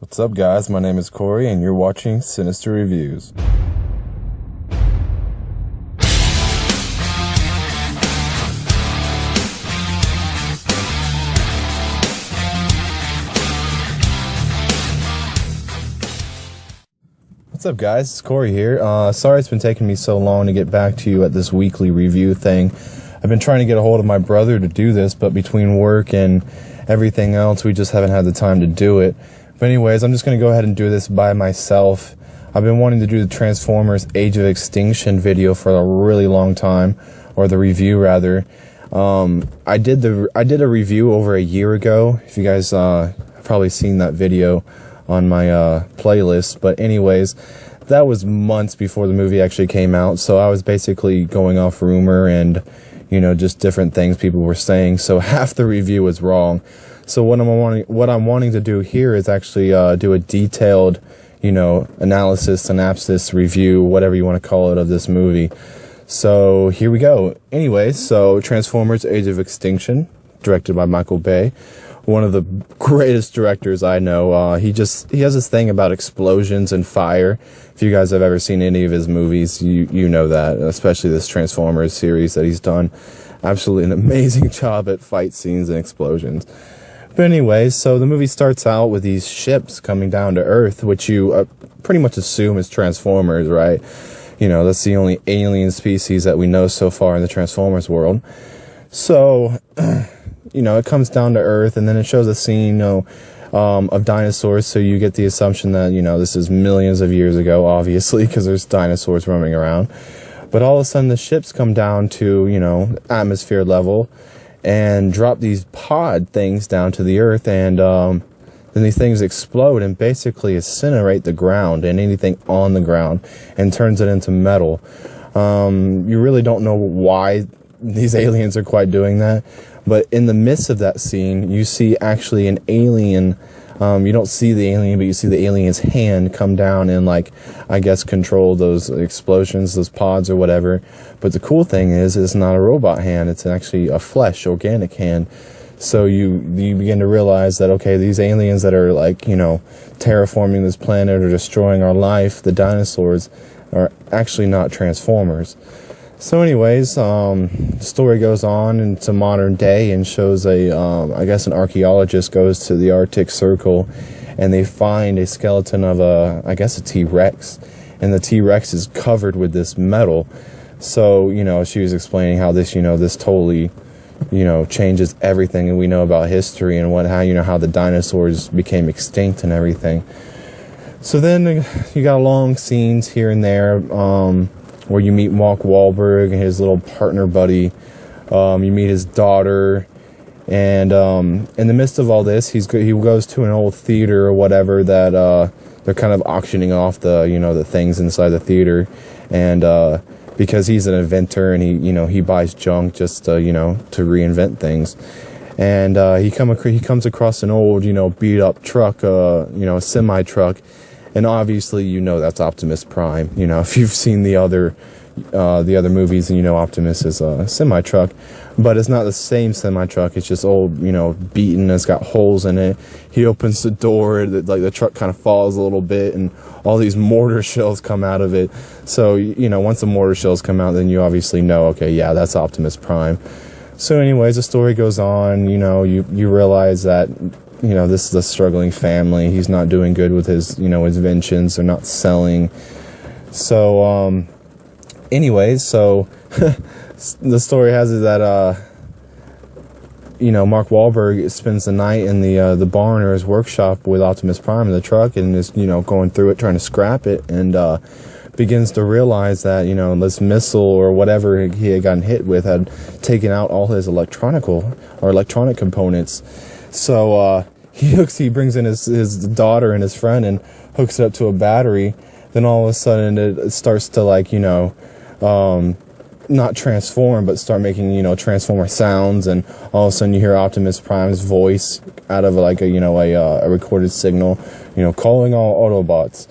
What's up, guys? My name is Corey, and you're watching sinisteReviews. What's up, guys? It's Corey here. Sorry it's been taking me so long to get back to you at this weekly review thing. I've been trying to get a hold of my brother to do this, but between work and everything else, we just haven't had the time to do it. But anyways, I'm just going to go ahead and do this by myself. I've been wanting to do the Transformers Age of Extinction video for a really long time, or the review rather. I did a review over a year ago. If you guys have probably seen that video on my playlist, but anyways, that was months before the movie actually came out, so I was basically going off rumor and just different things people were saying, so half the review was wrong. So what I'm wanting to do here is actually do a detailed analysis, synopsis, review, whatever you want to call it, of this movie. So here we go. Anyway, so Transformers Age of Extinction, directed by Michael Bay, one of the greatest directors I know. He has this thing about explosions and fire. If you guys have ever seen any of his movies, you know that, especially this Transformers series that he's done. Absolutely an amazing job at fight scenes and explosions. But anyway, so the movie starts out with these ships coming down to Earth, which you pretty much assume is Transformers, right? That's the only alien species that we know so far in the Transformers world. So it comes down to Earth, and then it shows a scene, of dinosaurs, so you get the assumption that, this is millions of years ago, obviously, because there's dinosaurs roaming around. But all of a sudden, the ships come down to, atmosphere level, and drop these pod things down to the Earth, and then these things explode and basically incinerate the ground and anything on the ground, and turns it into metal. You really don't know why these aliens are quite doing that. But in the midst of that scene, you see actually an alien. You don't see the alien, but you see the alien's hand come down and, control those explosions, those pods or whatever. But the cool thing is, it's not a robot hand. It's actually a flesh, organic hand. So you begin to realize that, okay, these aliens that are, terraforming this planet or destroying our life, the dinosaurs, are actually not Transformers. So anyways, the story goes on into modern day and shows an archaeologist goes to the Arctic Circle, and they find a skeleton of a T-Rex, and the T-Rex is covered with this metal. So, she was explaining how this, this totally, changes everything that we know about history and how the dinosaurs became extinct and everything. So then you got long scenes here and there, where you meet Mark Wahlberg and his little partner buddy. You meet his daughter, and in the midst of all this, he goes to an old theater or whatever that they're kind of auctioning off the things inside the theater, and because he's an inventor and he buys junk just to reinvent things, and he comes across an old beat up truck, a semi truck. And obviously, that's Optimus Prime. If you've seen the other movies, and Optimus is a semi-truck, but it's not the same semi-truck. It's just old, beaten. It's got holes in it. He opens the door, the truck kind of falls a little bit, and all these mortar shells come out of it. So, once the mortar shells come out, then you obviously know, okay, yeah, that's Optimus Prime. So, anyways, the story goes on. You realize that this is a struggling family. He's not doing good with his, his inventions. They're not selling. So, anyways, so the story has it that, Mark Wahlberg spends the night in the barn or his workshop with Optimus Prime in the truck, and is, going through it, trying to scrap it, and begins to realize that, this missile or whatever he had gotten hit with had taken out all his electronic components. So he brings in his daughter and his friend and hooks it up to a battery. Then all of a sudden it starts to not transform, but start making Transformer sounds, and all of a sudden you hear Optimus Prime's voice out of a recorded signal, calling all Autobots.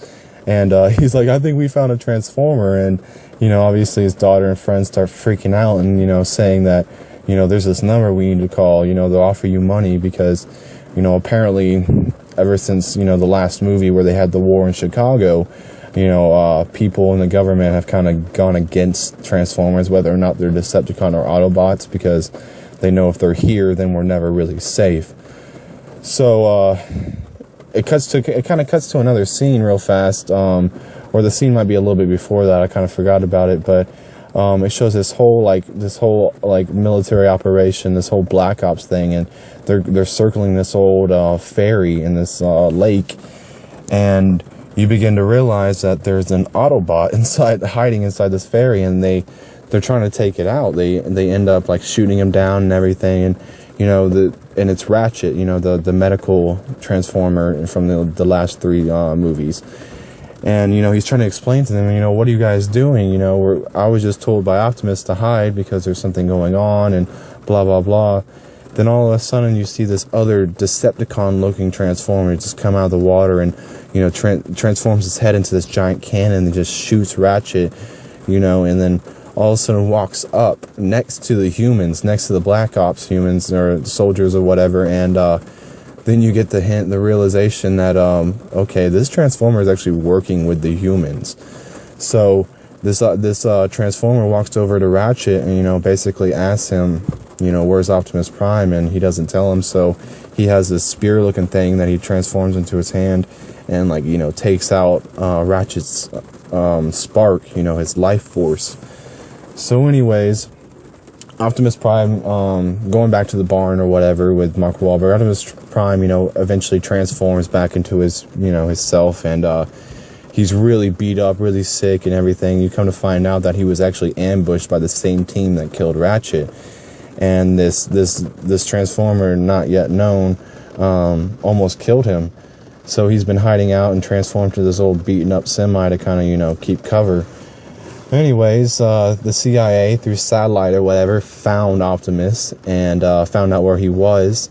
And he's like, I think we found a Transformer, and obviously his daughter and friends start freaking out and saying that there's this number we need to call, they'll offer you money because, apparently ever since, you know, the last movie where they had the war in Chicago, you know, people in the government have kind of gone against Transformers, whether or not they're Decepticon or Autobots, because they know if they're here, then we're never really safe. So it kind of cuts to another scene real fast, or the scene might be a little bit before that. I kind of forgot about it, but it shows this whole military operation, this whole Black Ops thing, and they're circling this old ferry in this lake, and you begin to realize that there's an Autobot hiding inside this ferry, and they're trying to take it out. They end up like shooting him down and everything, and you know and it's Ratchet, you know, the medical Transformer from the last 3 movies. And, you know, he's trying to explain to them, you know, what are you guys doing? You know, I was just told by Optimus to hide because there's something going on and blah, blah, blah. Then all of a sudden you see this other Decepticon-looking Transformer just come out of the water and, you know, transforms his head into this giant cannon and just shoots Ratchet, you know, and then all of a sudden walks up next to the humans, next to the Black Ops humans or soldiers or whatever, and then you get the realization that, okay, this Transformer is actually working with the humans. So this Transformer walks over to Ratchet and, you know, basically asks him, you know, where's Optimus Prime? And he doesn't tell him, so he has this spear-looking thing that he transforms into his hand and, like, you know, takes out Ratchet's spark, you know, his life force. So anyways, Optimus Prime, going back to the barn or whatever with Mark Wahlberg, Optimus Prime, you know, eventually transforms back into his, you know, his self, and he's really beat up, really sick and everything. You come to find out that he was actually ambushed by the same team that killed Ratchet, and this Transformer, not yet known, almost killed him. So he's been hiding out and transformed to this old beaten up semi to kind of, you know, keep cover. Anyways, the CIA, through satellite or whatever, found Optimus and found out where he was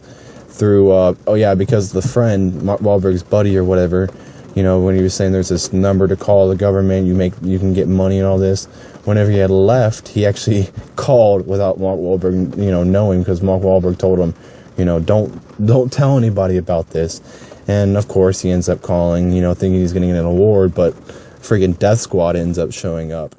through, because the friend, Mark Wahlberg's buddy or whatever, you know, when he was saying there's this number to call the government, you can get money and all this. Whenever he had left, he actually called without Mark Wahlberg, you know, knowing, because Mark Wahlberg told him, you know, don't tell anybody about this. And of course, he ends up calling, you know, thinking he's going to get an award, but friggin' Death Squad ends up showing up.